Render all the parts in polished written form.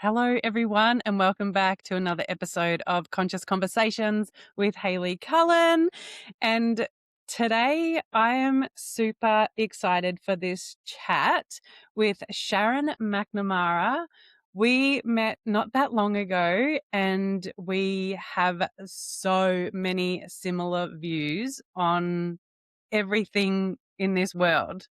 Hello, everyone, and welcome back to another episode of Conscious Conversations with Hayley Cullen. And today I am super excited for this chat with Sharon McNamara. We met not that long ago, and we have so many similar views on everything in this world.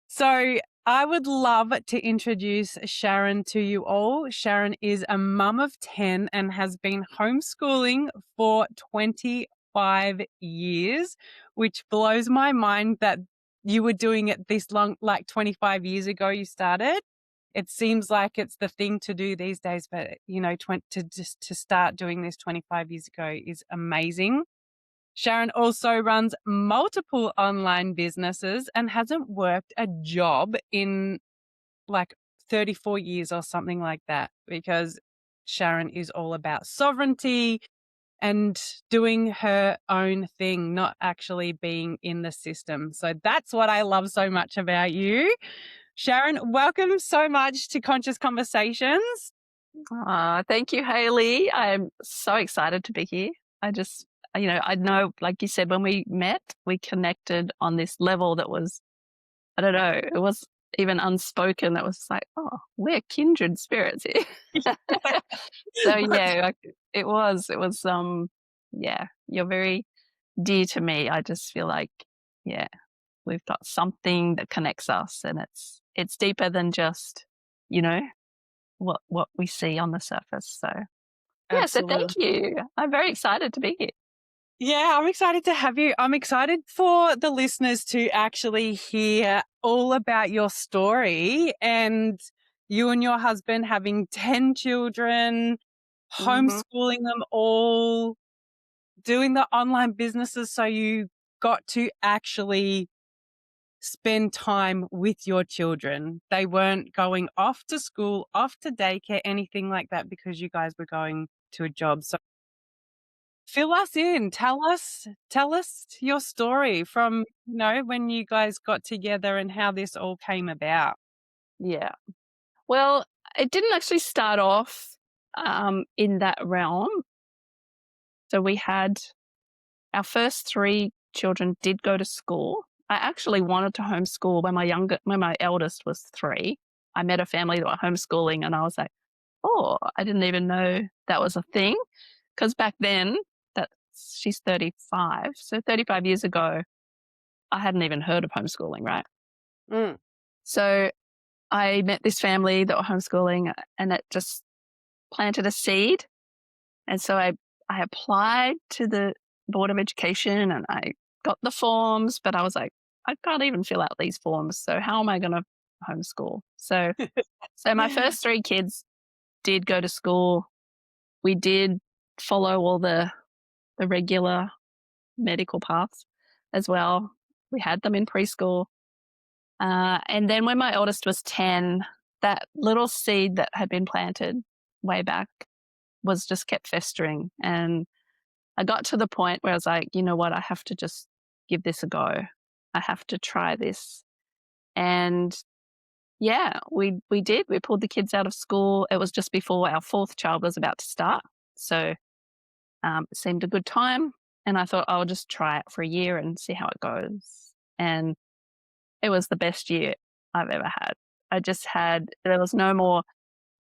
So I would love to introduce Sharon to you all. Sharon is a mum of 10 and has been homeschooling for 25 years, which blows my mind that you were doing it this long, like 25 years ago you started. It seems like it's the thing to do these days, but to start doing this 25 years ago is amazing. Sharon also runs multiple online businesses and hasn't worked a job in like 34 years or something like that, because Sharon is all about sovereignty and doing her own thing, not actually being in the system. So that's what I love so much about you. Sharon, welcome so much to Conscious Conversations. Thank you, Hayley. I'm so excited to be here. I know, like you said, when we met, we connected on this level that was, I don't know, it was even unspoken. It was like, oh, we're kindred spirits here. So yeah, yeah, you're very dear to me. I just feel like, yeah, we've got something that connects us, and it's deeper than just, you know, what we see on the surface. So yeah, so thank Absolutely. you. I'm very excited to be here. Yeah, I'm excited to have you. I'm excited for the listeners to actually hear all about your story and you and your husband having 10 children, Mhm. homeschooling them all, doing the online businesses so you got to actually spend time with your children. They weren't going off to school, off to daycare, anything like that because you guys were going to a job. So fill us in. Tell us your story from, when you guys got together and how this all came about. Yeah. Well, it didn't actually start off in that realm. So we had our first three children did go to school. I actually wanted to homeschool when my eldest was 3. I met a family that were homeschooling, and I was like, oh, I didn't even know that was a thing. Because back then, she's 35. So 35 years ago, I hadn't even heard of homeschooling, right? Mm. So I met this family that were homeschooling, and it just planted a seed. And so I applied to the Board of Education and I got the forms, but I was like, I can't even fill out these forms. So how am I going to homeschool? So my first 3 kids did go to school. We did follow all the regular medical paths as well. We had them in preschool. And then when my eldest was 10, that little seed that had been planted way back was just kept festering. And I got to the point where I was like, you know what, I have to just give this a go. I have to try this. And yeah, we did. We pulled the kids out of school. It was just before our 4th child was about to start. So it seemed a good time. And I thought I'll just try it for a year and see how it goes. And it was the best year I've ever had. There was no more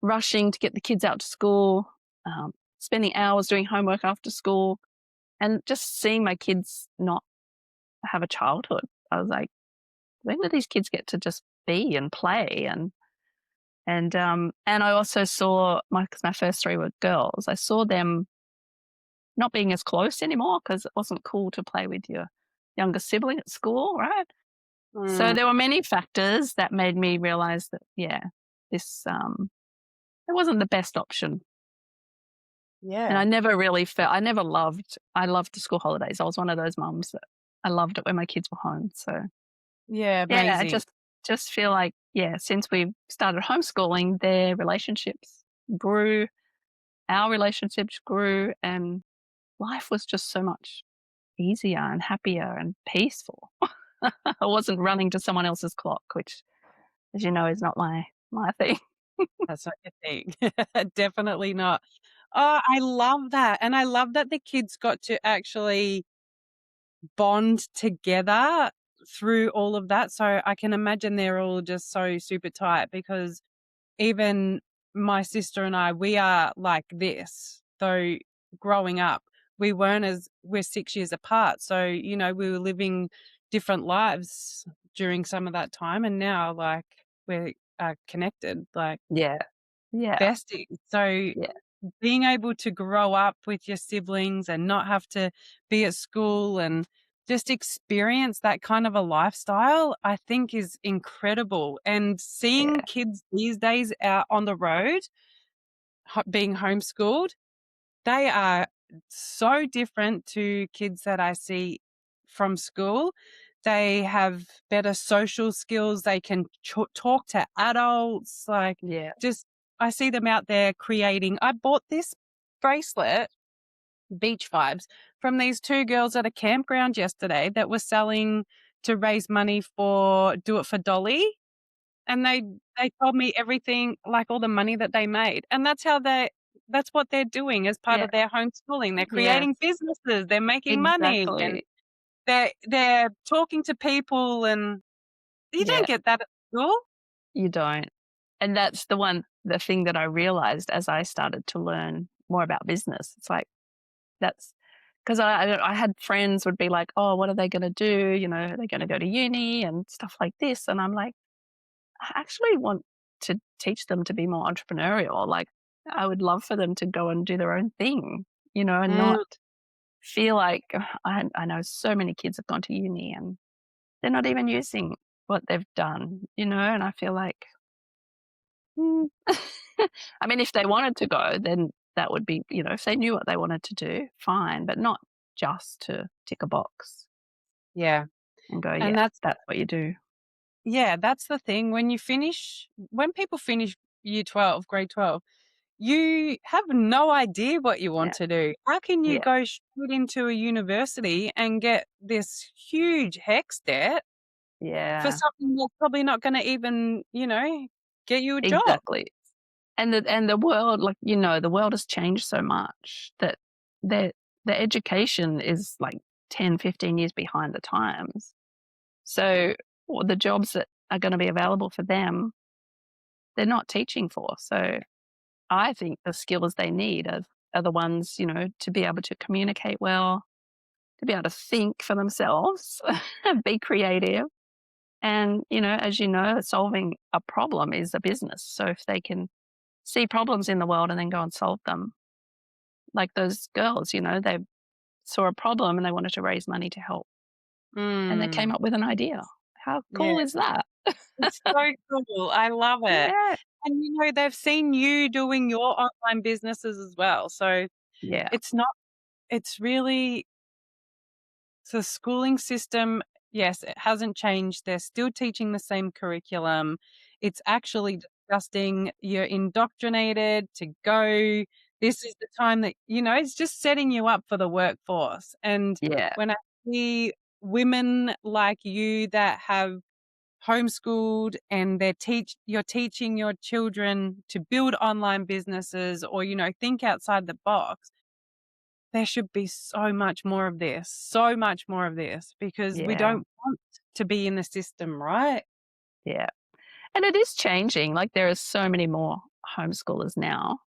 rushing to get the kids out to school, spending hours doing homework after school, and just seeing my kids not have a childhood. I was like, when do these kids get to just be and play? And I also saw because my first 3 were girls. I saw them not being as close anymore because it wasn't cool to play with your younger sibling at school, right? So Mm. there were many factors that made me realize that, yeah, this it wasn't the best option. And Yeah. I loved the school holidays. I was one of those mums that I loved it when my kids were home. So Yeah, yeah, I amazing. just feel like, yeah, since we've started homeschooling, their relationships grew, our relationships grew, and life was just so much easier and happier and peaceful. I wasn't running to someone else's clock, which, as you know, is not my thing. That's not your thing. Definitely not. Oh, I love that, and I love that the kids got to actually bond together through all of that, so I can imagine they're all just so super tight because even my sister and I, we are like this. Though growing up, we weren't as we're 6 years apart, so, we were living different lives during some of that time, and now, like, we're, connected, like Yeah. Yeah. besties. So Yeah. being able to grow up with your siblings and not have to be at school and just experience that kind of a lifestyle, I think is incredible. And seeing Yeah. kids these days out on the road, being homeschooled, they are so different to kids that I see from school. They have better social skills. They can talk to adults. Like, Yeah. just, I see them out there creating. I bought this bracelet, Beach Vibes, from these two girls at a campground yesterday that were selling to raise money for Do It for Dolly. And they told me everything, like, all the money that they made, and that's what they're doing as part Yeah. of their homeschooling. They're Yes. creating businesses, they're making money, and Exactly. they're talking to people, and you don't Yeah. get that at school. You don't. And that's the thing that I realized as I started to learn more about business. It's like, that's because I had friends would be like, "Oh, what are they gonna do? You know, are they gonna go to uni and stuff like this?" And I'm like, I actually want to teach them to be more entrepreneurial. Like, I would love for them to go and do their own thing, and not Mm, feel like I know so many kids have gone to uni and they're not even using what they've done, and I feel like, mm. I mean, if they wanted to go, then that would be, if they knew what they wanted to do, fine, but not just to tick a box yeah, and go, and yeah, that's what you do. that's the thing. When people finish year 12, grade 12, you have no idea what you want Yeah. to do. How can you Yeah. go straight into a university and get this huge HECS debt for Yeah. something that's probably not gonna even, get you a job? Exactly. And the world, like, the world has changed so much that the the education is like 10, 15 years behind the times. So, the jobs that are gonna be available for them, they're not teaching for. So, I think the skills they need are the ones, to be able to communicate well, to be able to think for themselves, be creative, and, as solving a problem is a business. So if they can see problems in the world and then go and solve them, like those girls, they saw a problem and they wanted to raise money to help, and they came Mm, up with an idea. How yeah, cool is that? it's so cool, I love it. Yeah. And, they've seen you doing your online businesses as well, so Yeah. it's not it's really the schooling system, yes, it hasn't changed. They're still teaching the same curriculum. It's actually disgusting. You're indoctrinated to go. This is the time that, it's just setting you up for the workforce. And Yeah. when I see women like you that have homeschooled and you're teaching your children to build online businesses or, think outside the box, there should be so much more of this, because we Yeah. don't want to be in the system, right? Yeah. And it is changing. Like, there are so many more homeschoolers now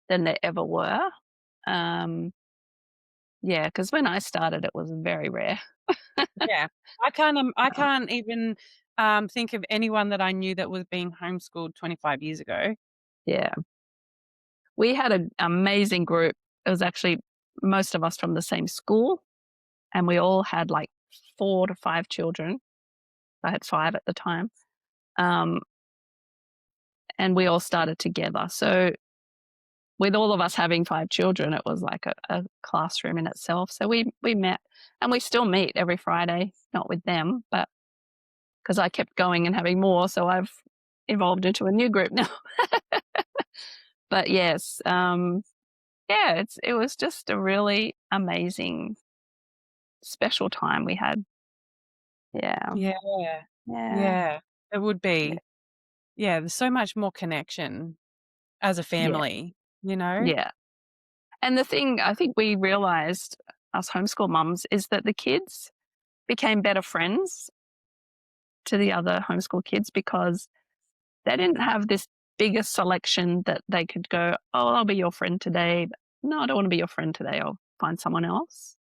than there ever were. Um, yeah, because when I started, it was very rare. Yeah. I Um, can't even, think of anyone that I knew that was being homeschooled 25 years ago. yeah. We had an amazing group. It was actually most of us from the same school, and we all had like 4 to 5 children. I had 5 at the time. Um, and we all started together. So, with all of us having 5 children, it was like a classroom in itself. So we met, and we still meet every Friday, not with them, but because I kept going and having more, so I've evolved into a new group now. But yes, yeah, it was just a really amazing, special time we had. Yeah, Yeah. yeah, Yeah. It would yeah, be. yeah, there's so much more connection as a Yeah, family, you know? yeah. And the thing I think we realized, us homeschool mums, is that the kids became better friends to the other homeschool kids because they didn't have this bigger selection that they could go, "Oh, I'll be your friend today." "No, I don't wanna be your friend today. I'll find someone else."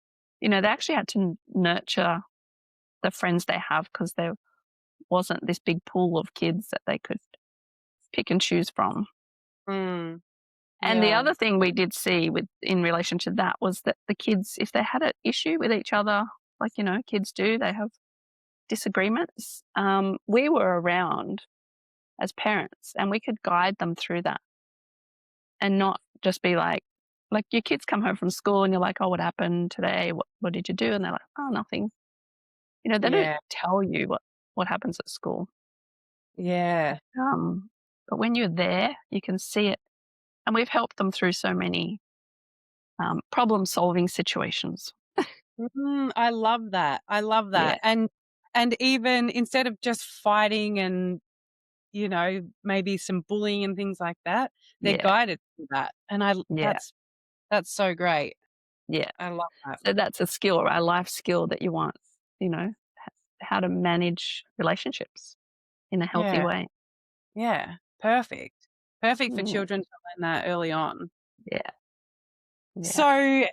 They actually had to nurture the friends they have because there wasn't this big pool of kids that they could pick and choose from. Mm, And the yeah. other thing we did see with in relation to that was that the kids, if they had an issue with each other, like, kids do, they have disagreements, we were around as parents and we could guide them through that and not just be like your kids come home from school and you're like, "Oh, what happened today? What did you do?" And they're like, "Oh, nothing." They don't Yeah. tell you what happens at school. Yeah. Um, but when you're there, you can see it. And we've helped them through so many problem-solving situations. I love that. I love Yeah, that. And even instead of just fighting and, maybe some bullying and things like that, they're yeah, guided through that. And yeah, that's so great. yeah. I love that. So that's a skill, a life skill that you want, how to manage relationships in a healthy Yeah. way. Yeah. Perfect. Perfect for Mm, children to learn that early on. yeah, yeah, So,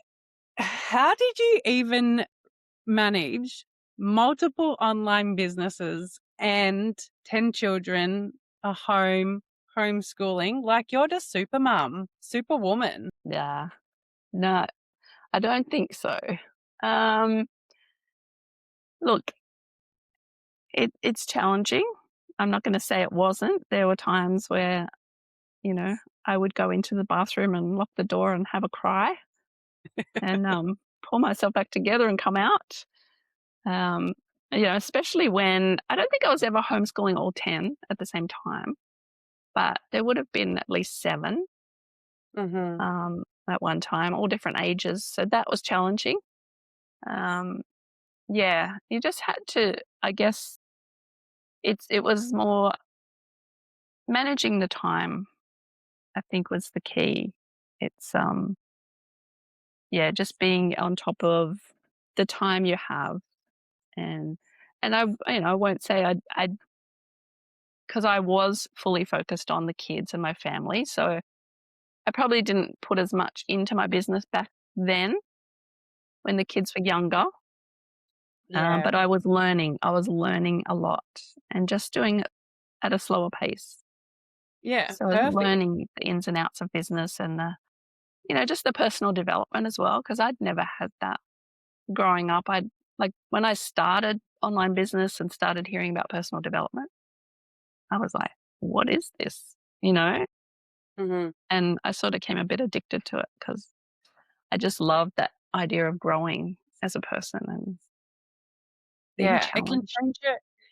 how did you even manage multiple online businesses and 10 children, a home, homeschooling? Like, you're just super mum, superwoman. yeah. No, I don't think so. Um, Look, it's challenging. I'm not gonna say it wasn't. There were times where, you know, I would go into the bathroom and lock the door and have a cry and, pull myself back together and come out. Um, Especially when I don't think I was ever homeschooling all 10 at the same time, but there would have been at least 7, Mhm. at one time, all different ages, so that was challenging. Um, yeah, you just had to I guess it was more managing the time, I think was the key. It's, yeah, just being on top of the time you have and I won't say I 'cause I was fully focused on the kids and my family, so I probably didn't put as much into my business back then when the kids were younger, Yeah. but I was learning a lot and just doing it at a slower pace. Yeah, So I was perfect. learning the ins and outs of business and just the personal development as well, because 'cause I'd never had that growing up. When I started online business and started hearing about personal development, I was like, "What is this?" You know? Mhm. And I sort of came a bit addicted to it because I just love that idea of growing as a person and being Yeah, challenged.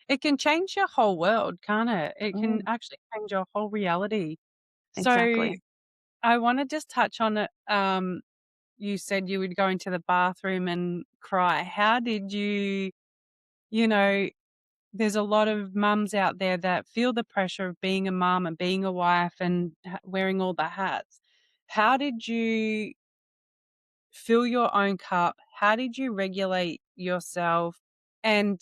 it can change your whole world, can't it? It can Mm, actually change your whole reality. So, exactly. I wanna just touch on it, you said you would go into the bathroom and cry. How did you know, there's a lot of mums out there that feel the pressure of being a mum and being a wife and wearing all the hats. How did you fill your own cup? How did you regulate yourself? And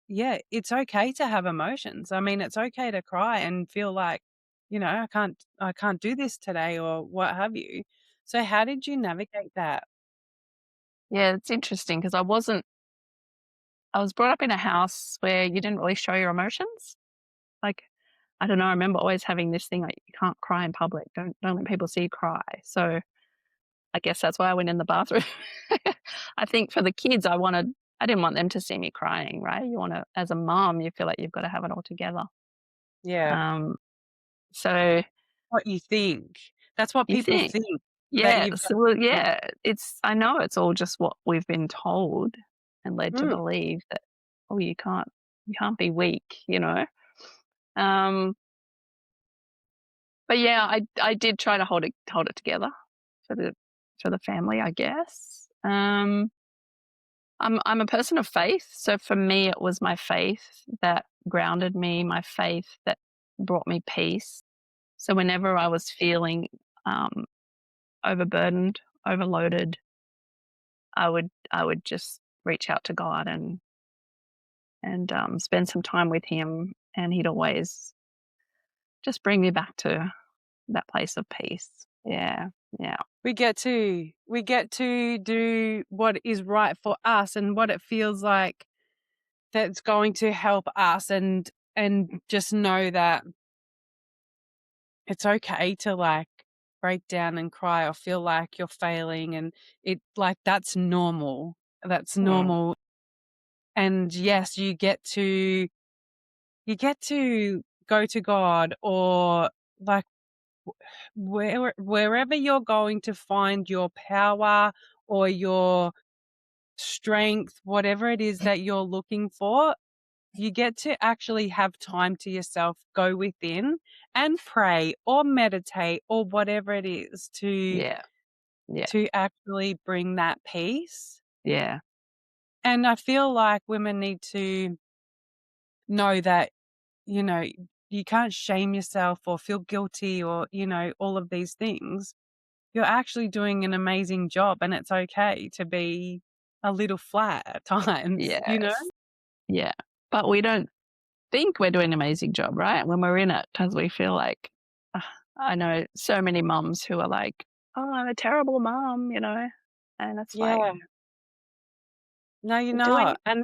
yeah, it's okay to have emotions. I mean, it's okay to cry and feel like, I can't do this today or what have you. So how did you navigate that? Yeah, it's interesting because I was brought up in a house where you didn't really show your emotions. Like, I don't know, I remember always having this thing like, "You can't cry in public. Don't let people see you cry." So, I guess that's why I went in the bathroom. I think for the kids, I didn't want them to see me crying, right? As a mom, you feel like you've gotta have it all together. Yeah. Um, so What you think. That's what you people think think that yeah, you've got so well, to do. yeah, I know it's all just what we've been told and led to Mm, believe that, "Oh, you can't be weak," you know? Um, but yeah, I did try to hold it together for the family, I guess. I'm a person of faith, so for me, it was my faith that grounded me, my faith that brought me peace. So whenever I was feeling um, overburdened, overloaded, I would just reach out to God and spend some time with Him, and He'd always just bring me back to that place of peace. Yeah, yeah, We get to do what is right for us and what it feels like that's going to help us, and just know that it's okay to, like, break down and cry or feel like you're failing, and that's normal. That's mm, normal. And yes, you get to go to God, or, like, wherever you're going to find your power or your strength, whatever it is that you're looking for, you get to actually have time to yourself, go within and pray or meditate or whatever it is to yeah, yeah, to actually bring that peace. yeah, And I feel like women need to know that, you know, you can't shame yourself or feel guilty or, all of these things. You're actually doing an amazing job, and it's okay to be a little flat at times, you know? yes, yeah. But we don't think we're doing an amazing job, right? When we're in it, because we feel like, ugh, I know so many mums who are like, "Oh, I'm a terrible mom," and it's like, Yeah. No, you're "You're doing not. And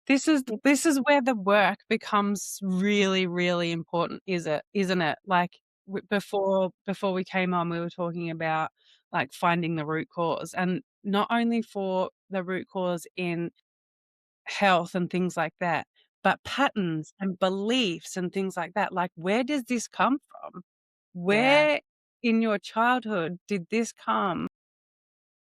this is it." this is where the work becomes really, really important, isn't it? Like, before we came on, we were talking about, like, finding the root cause, and not only for the root cause in health and things like that, but patterns and beliefs and things like that. Like, where does this come from? Yeah, Where in your childhood did this come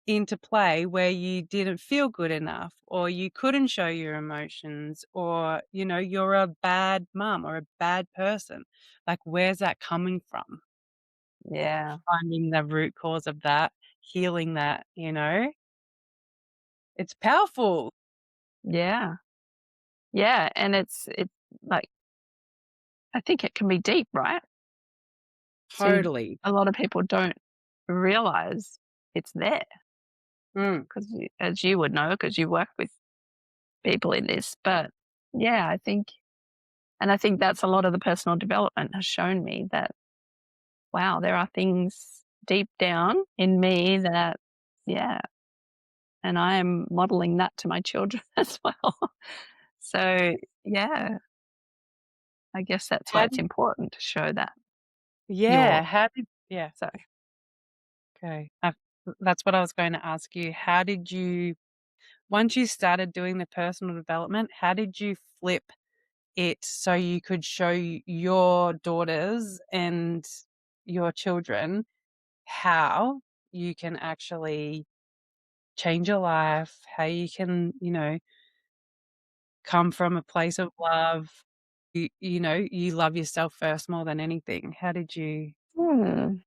into play where you didn't feel good enough, or you couldn't show your emotions, or, you're a bad mum or a bad person? Like, where's that coming from? yeah, Finding the root cause of that, healing that, it's powerful. yeah, yeah, and it's like, I think it can be deep, right? So Totally. a lot of people don't realize it's there Mm. because, as you would know, because you work with people in this. But yeah, I think that's a lot of the personal development has shown me that, wow, there are things deep down in me that, yeah, and I am modeling that to my children as well. So yeah, I guess that's why How it's did important to show that Yeah, you're, how did yeah, so. okay. That's what I was going to ask you. How did you Once you started doing the personal development, how did you flip it so you could show your daughters and your children how you can actually change your life, how you can, come from a place of love. You love yourself first more than anything. Hmm.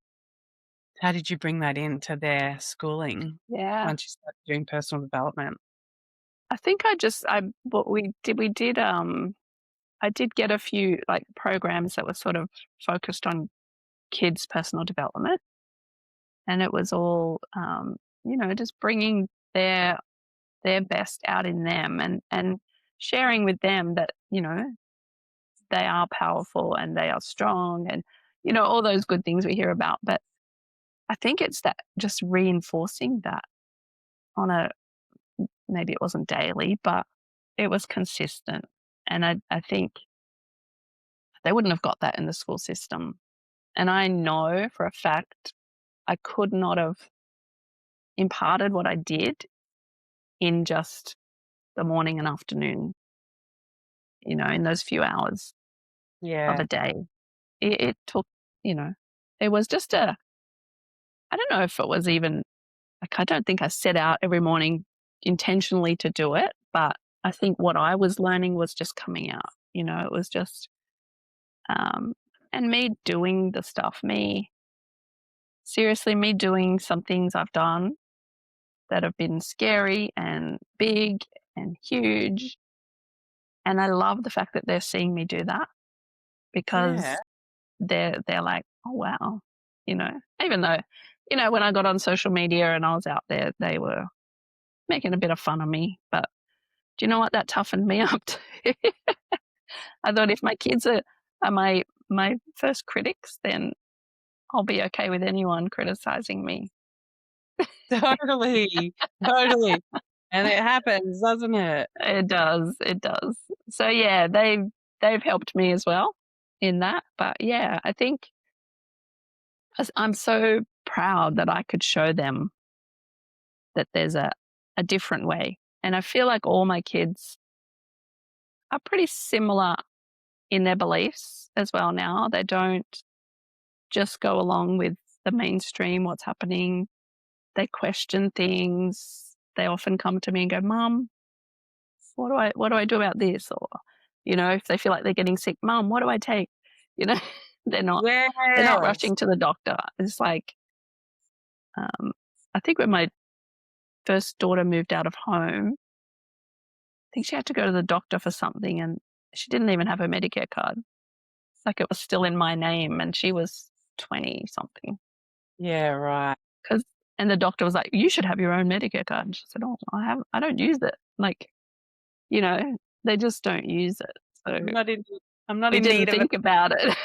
How did you bring that into their schooling Yeah. once you started doing personal development? I think I just I what we did I did get a few like programs that were sort of focused on kids' personal development, and it was all just bringing their best out in them, and sharing with them that they are powerful and they are strong, and all those good things we hear about. But I think it's that just reinforcing that on a, maybe it wasn't daily, but it was consistent. And I think they wouldn't have got that in the school system. And I know for a fact I could not have imparted what I did in just the morning and afternoon, in those few hours of Yeah. a day. It took, you know, it was just I don't know if it was even, like, I don't think I set out every morning intentionally to do it, but I think what I was learning was just coming out. It was just, um, and me doing the stuff, me doing some things I've done that have been scary and big and huge. And I love the fact that they're seeing me do that. Yeah. because they're like, "Oh, wow." You know, even though, when I got on social media and I was out there, they were making a bit of fun of me, but do you know what? That toughened me up too. I thought if my kids are my first critics, then I'll be okay with anyone criticizing me. Totally. Totally. And it happens, doesn't it? It does, it does. So, yeah, they've helped me as well in that, but, yeah, I think I'm so proud that I could show them that there's a different way, and I feel like all my kids are pretty similar in their beliefs as well now. They don't just go along with the mainstream, what's happening. They question things. They often come to me and go, "Mum, what do I do about this?" Or, if they feel like they're getting sick, "Mum, what do I take?" You know, they're not they're not Yes. rushing to the doctor. It's like, I think when my first daughter moved out of home, I think she had to go to the doctor for something, and she didn't even have her Medicare card. Like, it was still in my name, and she was 20 something. Yeah, right. 'Cause and the doctor was like, "You should have your own Medicare card." And she said, "Oh, I don't use it." Like, you know, they just don't use it. So I'm not in I'm not we in didn't need of it. think about it.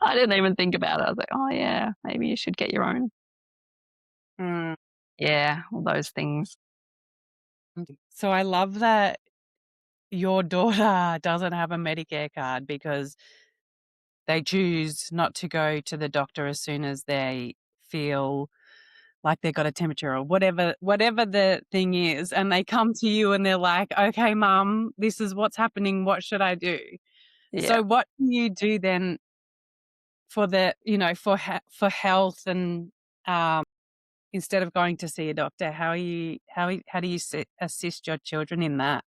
I didn't even think about it. I was like, "Oh, yeah, maybe you should get your own." Mm. Yeah, all those things. So I love that your daughter doesn't have a Medicare card because they choose not to go to the doctor as soon as they feel like they've got a temperature or whatever the thing is, and they come to you and they're like, "Okay, mum, this is what's happening. What should I do?" Yeah. So what do you do then for for health and, um, instead of going to see a doctor? How do you assist your children in that?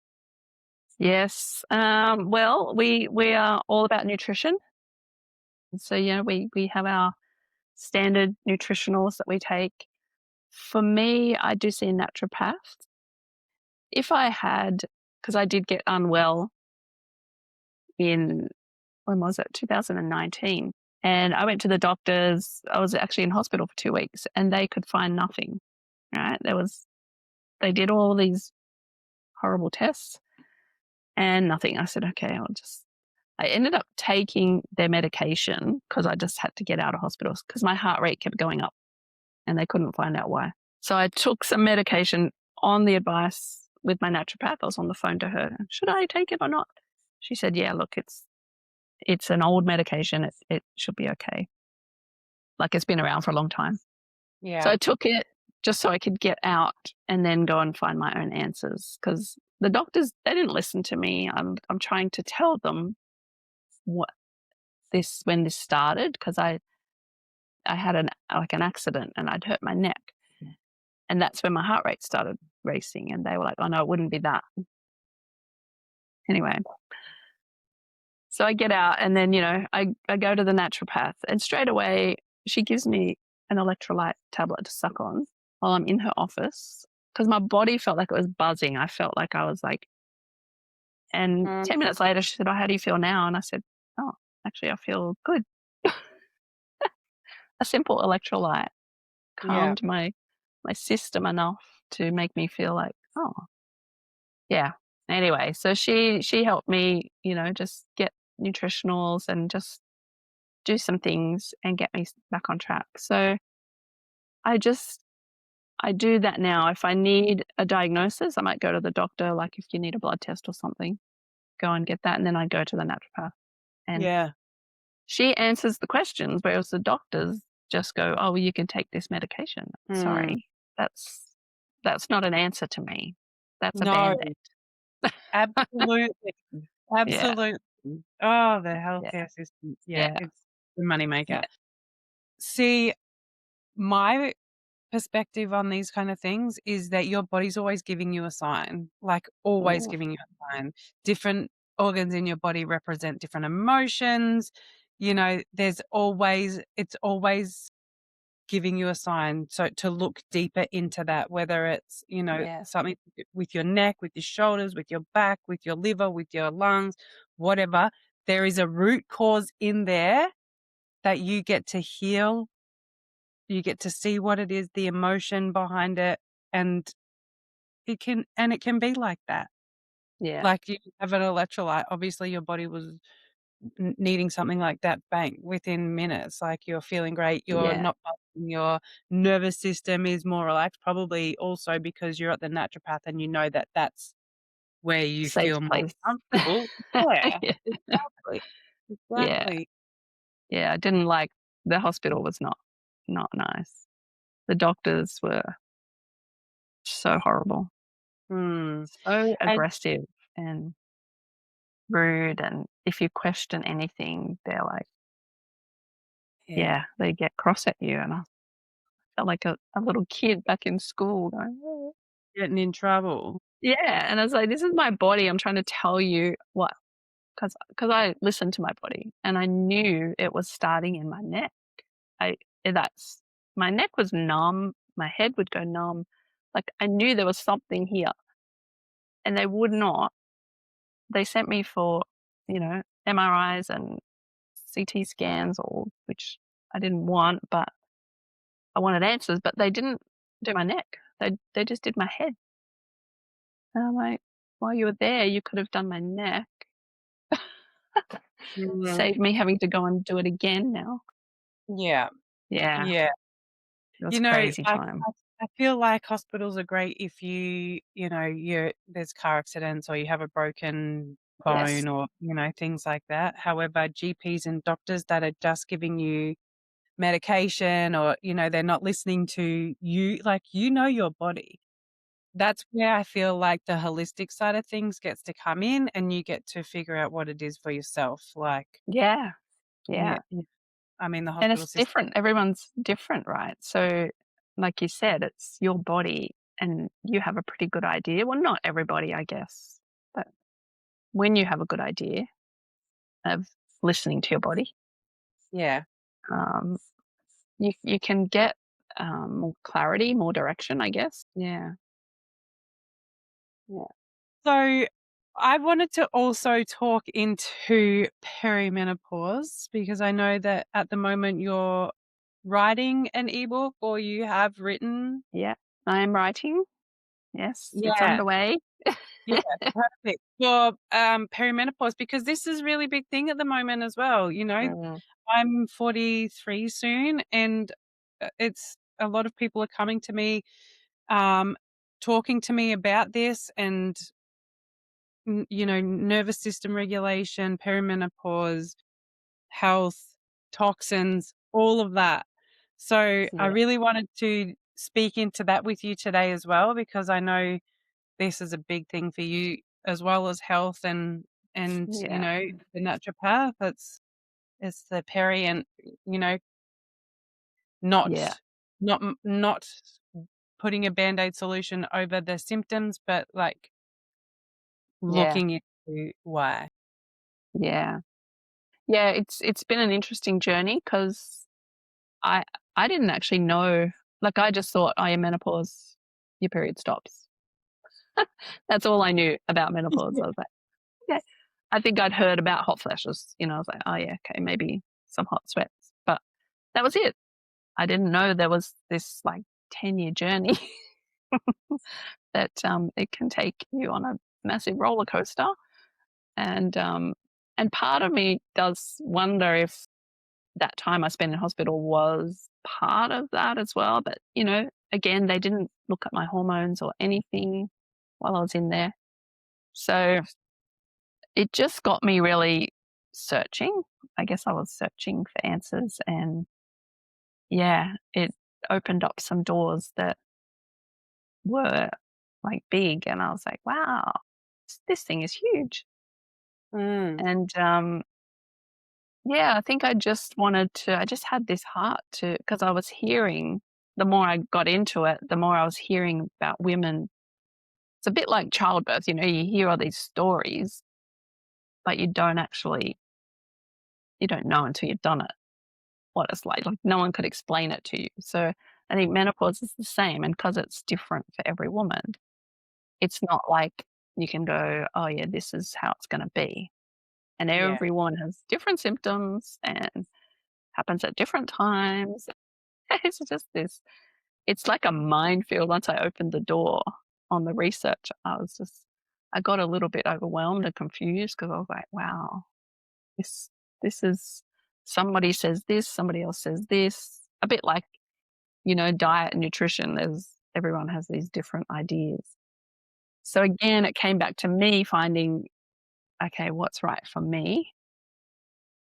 Yes. Well, we are all about nutrition. So, we have our standard nutritionals that we take. For me, I do see a naturopath. If I had, because I did get unwell in, when was it? 2019. And I went to the doctors. I was actually in hospital for 2 weeks and they could find nothing, right? They did all these horrible tests and nothing. I said, okay, I ended up taking their medication because I just had to get out of hospital because my heart rate kept going up and they couldn't find out why. So I took some medication on the advice with my naturopath. I was on the phone to her. Should I take it or not? She said, yeah, look, it's an old medication. It should be okay. Like, it's been around for a long time. So Yeah. I took it just so I could get out and then go and find my own answers because the doctors, they didn't listen to me. I'm trying to tell them what when this started because I had an accident and I'd hurt my neck. And that's when my heart rate started racing and they were like, "Oh, no, it wouldn't be that." Anyway, so I get out and then, I go to the naturopath and straight away she gives me an electrolyte tablet to suck on while I'm in her office because my body felt like it was buzzing. I felt like I was like, and Mm, 10 minutes later she said, "Oh, how do you feel now?" And I said, "Oh, actually I feel good." A simple electrolyte yeah. calmed my system enough to make me feel like, "Oh, yeah." Anyway, so she helped me, just get nutritionals and just do some things and get me back on track. So I just I do that now. If I need a diagnosis, I might go to the doctor. Like if you need a blood test or something, go and get that, and then I go to the naturopath, and Yeah. she answers the questions, whereas the doctors just go, "Oh, well, you can take this medication." Mm. Sorry, that's not an answer to me. That's a No, band aid. absolutely. Yeah, Absolutely. Oh, the yeah, healthcare system. Yeah, yeah, it's the money maker. yeah. See, my perspective on these kind of things is that your body's always giving you a sign, like always Oh, giving you a sign. Different organs in your body represent different emotions. It's always giving you a sign. So to look deeper into that, whether it's, yeah, something with your neck, with your shoulders, with your back, with your liver, with your lungs, whatever, there is a root cause in there that you get to heal. You get to see what it is, the emotion behind it, and it can be like that. Yeah. Like, you have an electrolyte, obviously your body was needing something like that, bang, within minutes. Like, you're feeling great, you're Yeah. not buzzing, your nervous system is more relaxed, probably also because you're at the naturopath and you know that that's where you Safe feel more place. comfortable. Yeah, Yeah. exactly. Yeah. Exactly. Yeah. I didn't like the hospital was not nice. The doctors were so horrible, Mm. so And aggressive and rude, and if you question anything, they're like, yeah, yeah, they get cross at you, and I felt like a little kid back in school going, "Oh." getting in trouble. Yeah, and I was like, "This is my body, I'm trying to tell you what," because I listened to my body, and I knew it was starting in my neck. I that's my neck was numb, my head would go numb, like, I knew there was something here, and they would not. They sent me for, MRIs and CT scans, or which I didn't want, but I wanted answers, but they didn't do my neck. They just did my head. And I'm like, "While you were there, you could have done my neck. Mm, Save me having to go and do it again now." yeah, Yeah, yeah. it was You know, crazy like, time. I feel like hospitals are great if there's car accidents or you have a broken Yes. bone or, things like that. However, GPs and doctors that are just giving you medication or, they're not listening to you, like, your body. That's where I feel like the holistic side of things gets to come in and you get to figure out what it is for yourself. Like, Yeah, yeah, yeah. yeah. I mean, the And hospital it's system. different. Everyone's different, right? So, like you said, it's your body and you have a pretty good idea. Well, not everybody, I guess, but when you have a good idea of listening to your body, Yeah. um, you can get, more clarity, more direction, I guess. Yeah, yeah. So, I wanted to also talk into perimenopause because I know that at the moment you're writing an ebook or you have written. Yeah, I am writing. Yes, it's Yeah, underway. yeah, perfect. For, perimenopause because this is a really big thing at the moment as well, Mm, I'm 43 soon, and, it's a lot of people are coming to me, um, talking to me about this and nervous system regulation, perimenopause, health, toxins, all of that. So I yeah, really wanted to speak into that with you today as well because I know this is a big thing for you as well as health and yeah, the naturopath. It's the peri and you know not yeah, not putting a band-aid solution over the symptoms, but like yeah, looking into why. yeah. Yeah, it's been an interesting journey because I I didn't actually know, like, I just thought, "Oh, you're menopause, your period stops." That's all I knew about menopause. I was like, "Okay." I think I'd heard about hot flashes, I was like, "Oh, yeah, okay, maybe some hot sweats," but that was it. I didn't know there was this, like, 10-year journey that, it can take you on a massive roller coaster, and, um, and part of me does wonder if that time I spent in hospital was part of that as well. But, again, they didn't look at my hormones or anything while I was in there. So it just got me really searching. I guess I was searching for answers. And yeah, it opened up some doors that were like big. And I was like, wow, this thing is huge. Mm. And yeah, I think I just had this heart to, because I was hearing, the more I got into it, the more I was hearing about women. It's a bit like childbirth, you hear all these stories, but you don't know until you've done it what it's like. Like, no one could explain it to you. So I think menopause is the same. And because it's different for every woman, it's not like you can go, oh, yeah, this is how it's going to be. and Yeah. everyone has different symptoms and happens at different times. It's just this it's like a minefield. Once I opened the door on the research, I got a little bit overwhelmed and confused because I was like, "Wow, this this is somebody says this, somebody else says this." A bit like, diet and nutrition. Everyone has these different ideas. So again, it came back to me finding, okay, what's right for me?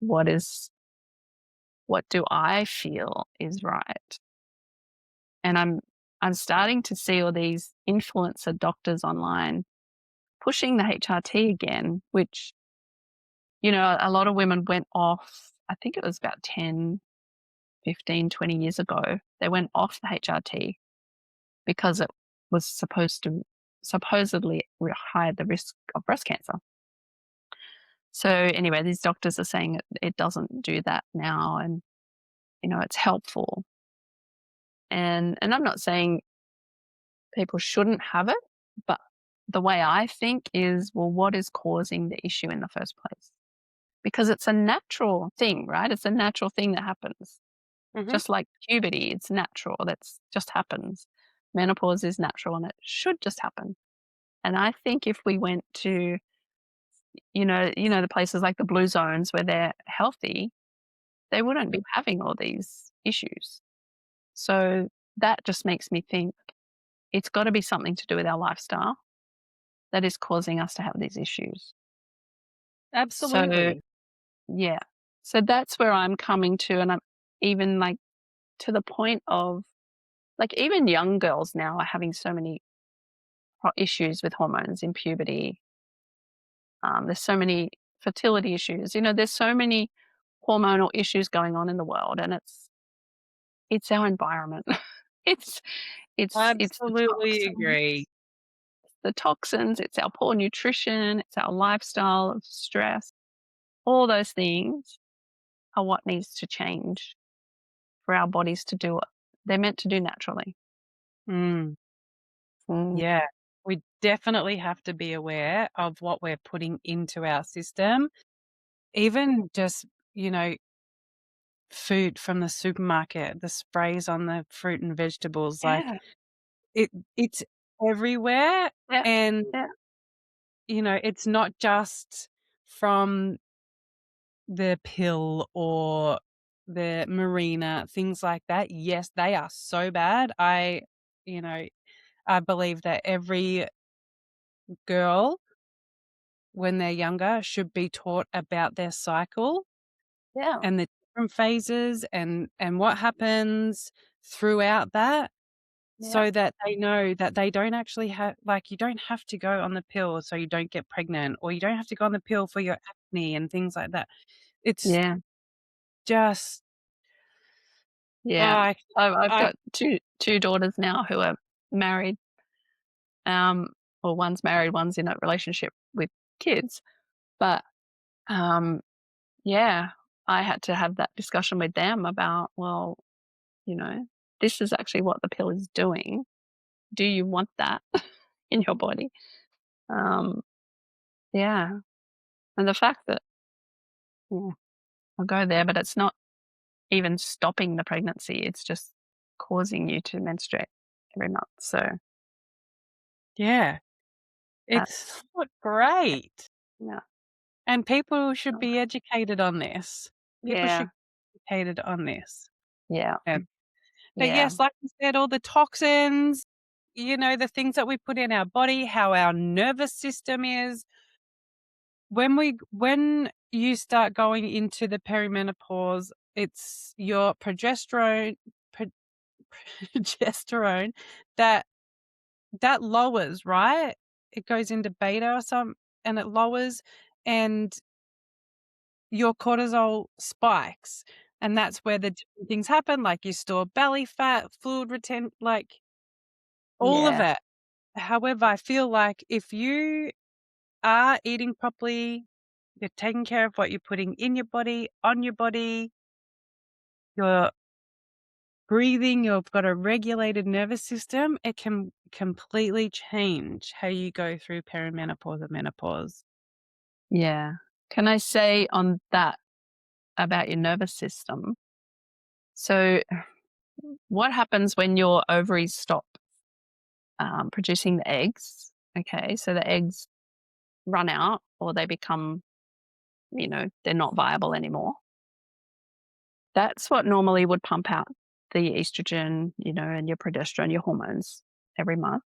What is what do I feel is right? And I'm starting to see all these influencer doctors online pushing the HRT again, which, a lot of women went off, I think it was about 10, 15, 20 years ago. They went off the HRT because it was supposedly hide the risk of breast cancer. So anyway, these doctors are saying it doesn't do that now, and it's helpful. And I'm not saying people shouldn't have it, but the way I think is, well, what is causing the issue in the first place? Because it's a natural thing, right? It's a natural thing that happens. Mhm. Just like puberty, it's natural. That's just happens. Menopause is natural and it should just happen. And I think if we went to, the places like the blue zones where they're healthy, they wouldn't be having all these issues. So that just makes me think it's got to be something to do with our lifestyle that is causing us to have these issues. So, Absolutely. yeah. So that's where I'm coming to, and I'm even like to the point of like even young girls now are having so many issues with hormones in puberty. There's so many fertility issues. There's so many hormonal issues going on in the world, and it's our environment. it's it's Absolutely agree. the toxins. It's our poor nutrition. It's our lifestyle of stress. All those things are what needs to change for our bodies to do what they're meant to do naturally. Mm, Mm. yeah. We definitely have to be aware of what we're putting into our system. Even just, you know, food from the supermarket, the sprays on the fruit and vegetables, like Yeah, it's everywhere. yeah, And, yeah, it's not just from the pill or the marina, things like that. Yes, they are so bad. You know, I believe that every girl, when they're younger, should be taught about their cycle yeah, and the different phases and what happens throughout that, yeah, so that they know that they don't actually have, like, you don't have to go on the pill so you don't get pregnant, or you don't have to go on the pill for your acne and things like that. It's yeah, just oh, yeah. I've I got two daughters now who are married. Um, well, one's married, one's in a relationship with kids. But um, yeah, I had to have that discussion with them about, well, you know, this is actually what the pill is doing. Do you want that in your body? Um, yeah, and the fact that yeah, I'll go there, but it's not even stopping the pregnancy. It's just causing you to menstruate every month. So yeah, it's that's not great, yeah, and people should not be educated on this. People yeah, should be educated on this, yeah, and but yeah, yes, like you said, all the toxins, the things that we put in our body, how our nervous system is. When you start going into the perimenopause, it's your pro progesterone that lowers, right? It goes into beta or some and it lowers, and your cortisol spikes, and that's where the different things happen, like you store belly fat, fluid like all of yeah, it. However, I feel like if you are eating properly, you're taking care of what you're putting in your body, on your body, you're breathing, you've got a regulated nervous system, it can completely change how you go through perimenopause and menopause. yeah. Can I say on that about your nervous system? So, what happens when your ovaries stop producing the eggs? Okay, so the eggs run out or they become, they're not viable anymore. That's what normally would pump out the estrogen, and your progesterone, your hormones every month.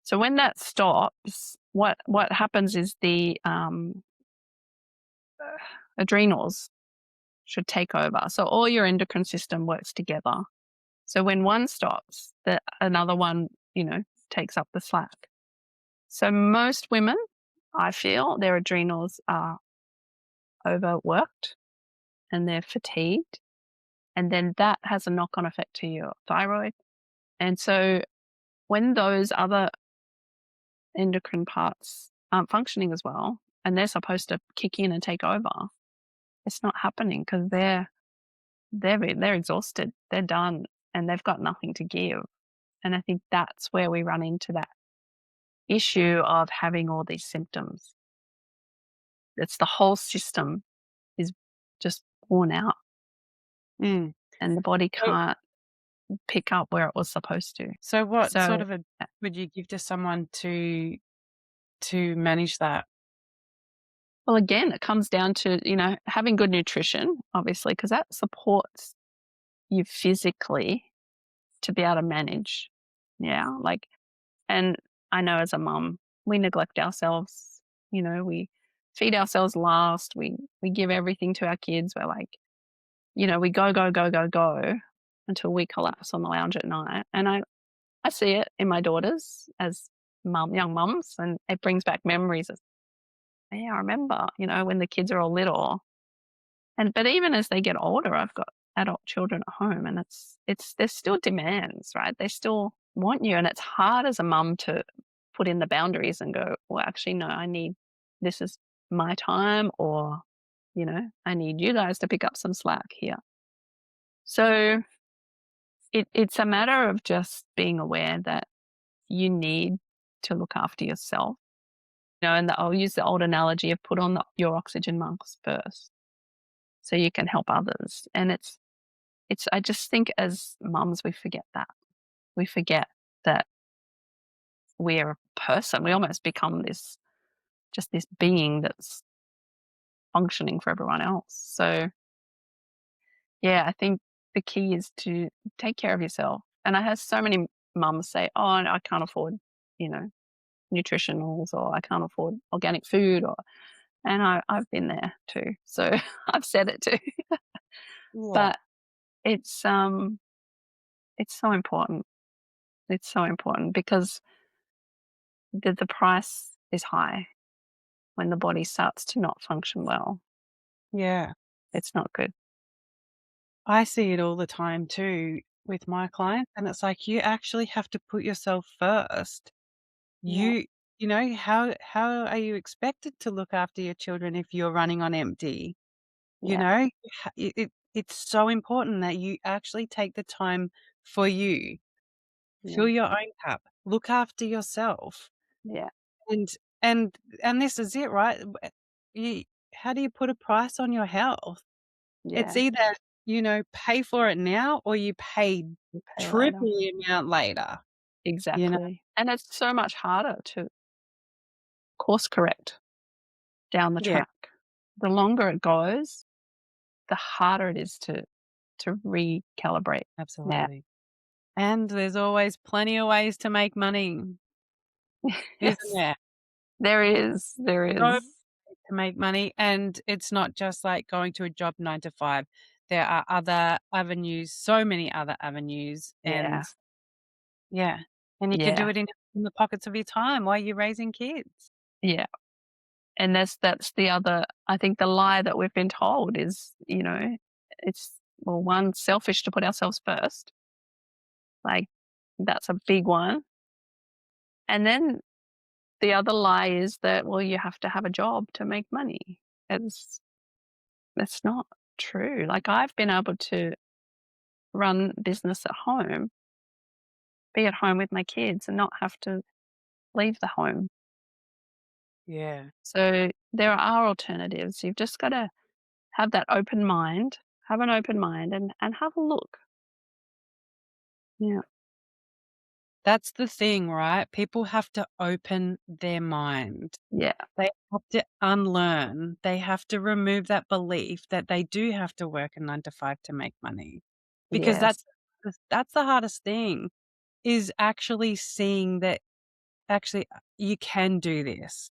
So when that stops, what happens is the adrenals should take over. So all your endocrine system works together. So when one stops, the another one, takes up the slack. So most women, I feel, their adrenals are overworked and they're fatigued, and then that has a knock-on effect to your thyroid. And so when those other endocrine parts aren't functioning as well, and they're supposed to kick in and take over, it's not happening because they're exhausted, they're done, and they've got nothing to give. And I think that's where we run into that issue of having all these symptoms. It's the whole system is just worn out, Mm. and the body So can't pick up where it was supposed to. so what So, sort of advice would you give to someone to manage that? well, again, it comes down to, having good nutrition, obviously, because that supports you physically to be able to manage. Yeah, and I know as a mum, we neglect ourselves. We feed ourselves last. We give everything to our kids. We're like, we go, go, go, go, go until we collapse on the lounge at night. And I see it in my daughters as young mums, and it brings back memories of, yeah, I remember, when the kids are all little. But even as they get older, I've got adult children at home, and there's still demands, right? They still want you, and it's hard as a mum to put in the boundaries and go, well, actually, no, this is my time, or I need you guys to pick up some slack here. So it's a matter of just being aware that you need to look after yourself. And I'll use the old analogy of put on your oxygen mask first so you can help others. And I just think as mums, we forget that. We forget that we're a person. We almost become this being that's functioning for everyone else. So, yeah, I think the key is to take care of yourself. And I have so many mums say, oh, no, I can't afford, you know, nutritionals, or I can't afford organic food, and I've been there too. So I've said it too. Yeah. But it's so important. It's so important because the price is high when the body starts to not function well. Yeah. It's not good. I see it all the time too with my clients, and it's like you actually have to put yourself first. Yeah, How are you expected to look after your children if you're running on empty? You yeah, know? It's so important that you actually take the time for you. yeah, Fill your own cup. Look after yourself. yeah, And and this is it, right? You how do you put a price on your health? It's yeah. either, pay for it now or you pay You pay later. triple the amount later, you know? Exactly. And it's so much harder to course correct down the Yeah, track. The longer it goes, the harder it is to recalibrate. Yeah. absolutely. And there's always plenty of ways to make money, isn't Yes. there? There is. There So is. to make money, and it's not just like going to a job 9 to 5. There are other avenues, so many other avenues, Yeah. and yeah, and you can do Yeah. it in the pockets of your time while you're raising kids. Yeah. And that's the other, I think the lie that we've been told is, it's, well, one, selfish to put ourselves first. Like, that's a big one. And then the other lie is that, well, you have to have a job to make money. It's That's not true. Like, I've been able to run business at home, be at home with my kids and not have to leave the home. Yeah. So there are alternatives. You've just got to have that open mind, have an open mind and have a look. Yeah. That's the thing, right? People have to open their mind. Yeah. They have to unlearn. They have to remove that belief that they do have to work a 9 to 5 to make money. Because Yes. that's the hardest thing, is actually seeing that actually you can do this.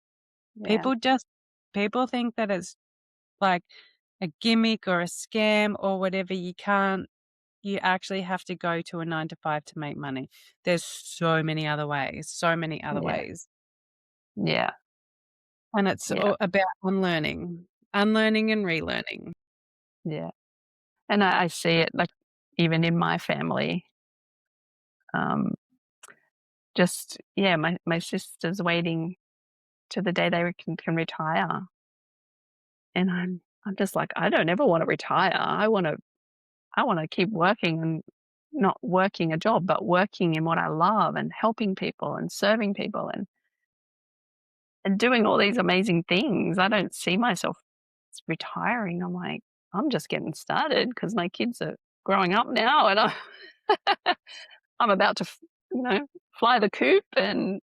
Yeah. People just people think that it's like a gimmick or a scam or whatever. You actually have to go to a 9 to 5 to make money. There's so many other ways, so many other Yeah. ways. Yeah. And it's Yeah. all about unlearning and relearning. Yeah. And I see it like even in my family. Um, just yeah, my sister's waiting to the day they can retire. And I'm just like, I don't ever want to retire. I want to keep working and not working a job, but working in what I love and helping people and serving people and doing all these amazing things. I don't see myself retiring. I'm like, I'm just getting started because my kids are growing up now and I'm about to, fly the coop and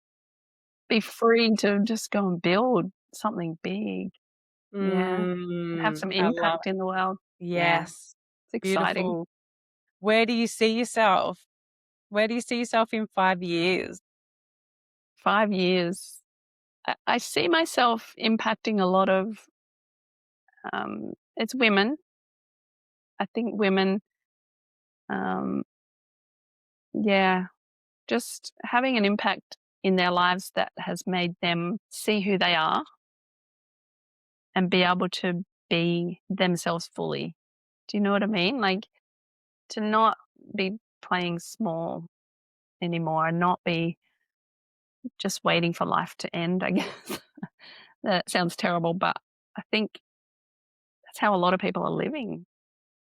be free to just go and build something big. Yeah. And have some I love impact in the world. Yeah. Yes. It's exciting. Beautiful. Where do you see yourself? Where do you see yourself in 5 years? 5 years. I see myself impacting a lot of, it's women. I think women, um, yeah, just having an impact in their lives that has made them see who they are and be able to be themselves fully. Do you know what I mean? Like to not be playing small anymore and not be just waiting for life to end, I guess. That sounds terrible, but I think that's how a lot of people are living.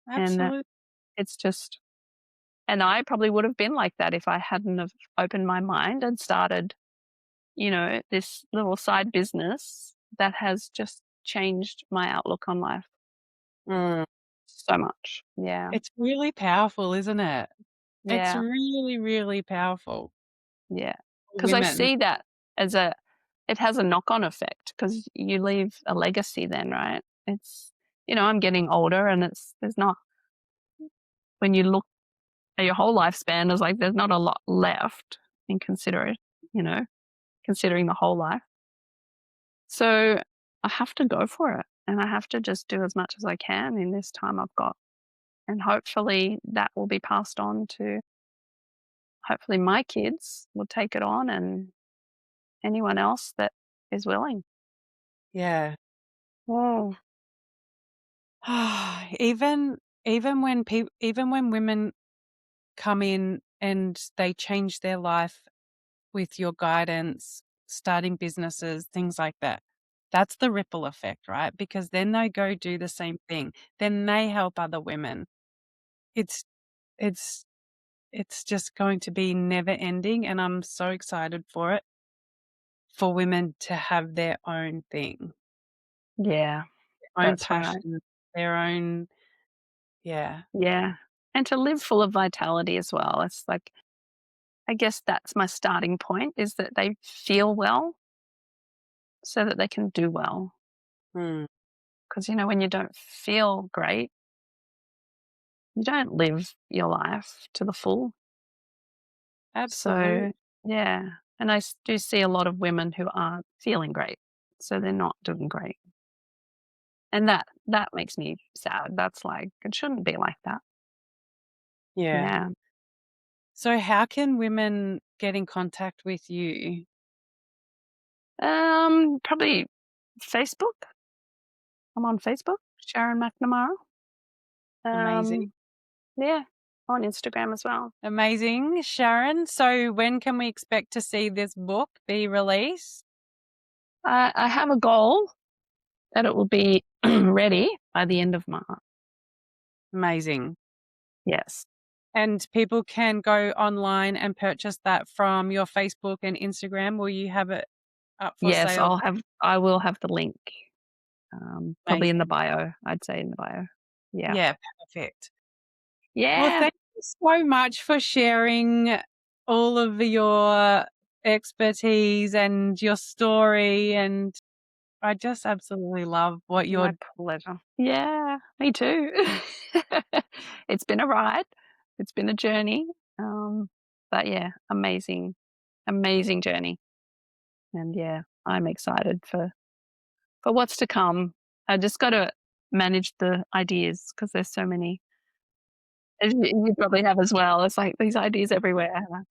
And Absolutely. it's just, and I probably would have been like that if I hadn't have opened my mind and started, this little side business that has just changed my outlook on life so much. Yeah. It's really powerful, isn't it? It's Yeah. really, really powerful Yeah. for Because I women. see that as it has a knock-on effect because you leave a legacy then, right? It's, I'm getting older and there's not, when you look at your whole lifespan, there's not a lot left in you know, considering the whole life. So I have to go for it and I have to just do as much as I can in this time I've got. And hopefully that will be passed on to, hopefully my kids will take it on and anyone else that is willing. Yeah. Oh, Even even when women come in and they change their life with your guidance, starting businesses, things like that. That's the ripple effect, right? Because then they go do the same thing. Then they help other women. It's it's it's just going to be never ending and I'm so excited for it, for women to have their own thing, yeah, their own that's right. passion, their own yeah. Yeah. And to live full of vitality as well. It's like, I guess that's my starting point is that they feel well so that they can do well. Mm, Because, when you don't feel great, you don't live your life to the full. absolutely. So, yeah. And I do see a lot of women who aren't feeling great. So they're not doing great. And that makes me sad. That's like, it shouldn't be like that. Yeah. Yeah. So how can women get in contact with you? Probably Facebook. I'm on Facebook, Sharon McNamara. Amazing. Um, yeah, on Instagram as well. Amazing, Sharon. So when can we expect to see this book be released? I have a goal that it will be ready by the end of March. Amazing. Yes. And people can go online and purchase that from your Facebook and Instagram. Will you have it up for Yes, sale? I will have the link, probably in the Amazing. bio, I'd say in the bio. Yeah. Yeah, perfect. Well, Yeah. thank you so much for sharing all of your expertise and your story, and I just absolutely love what you're. My pleasure. Yeah, me too. It's been a ride. It's been a journey. But yeah, amazing, amazing journey. And yeah, I'm excited for what's to come. I just got to manage the ideas because there's so many. As you probably have as well. It's like these ideas everywhere. I'm like,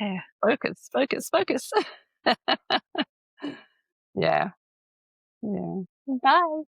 okay, focus, focus, focus. Yeah, yeah. Bye.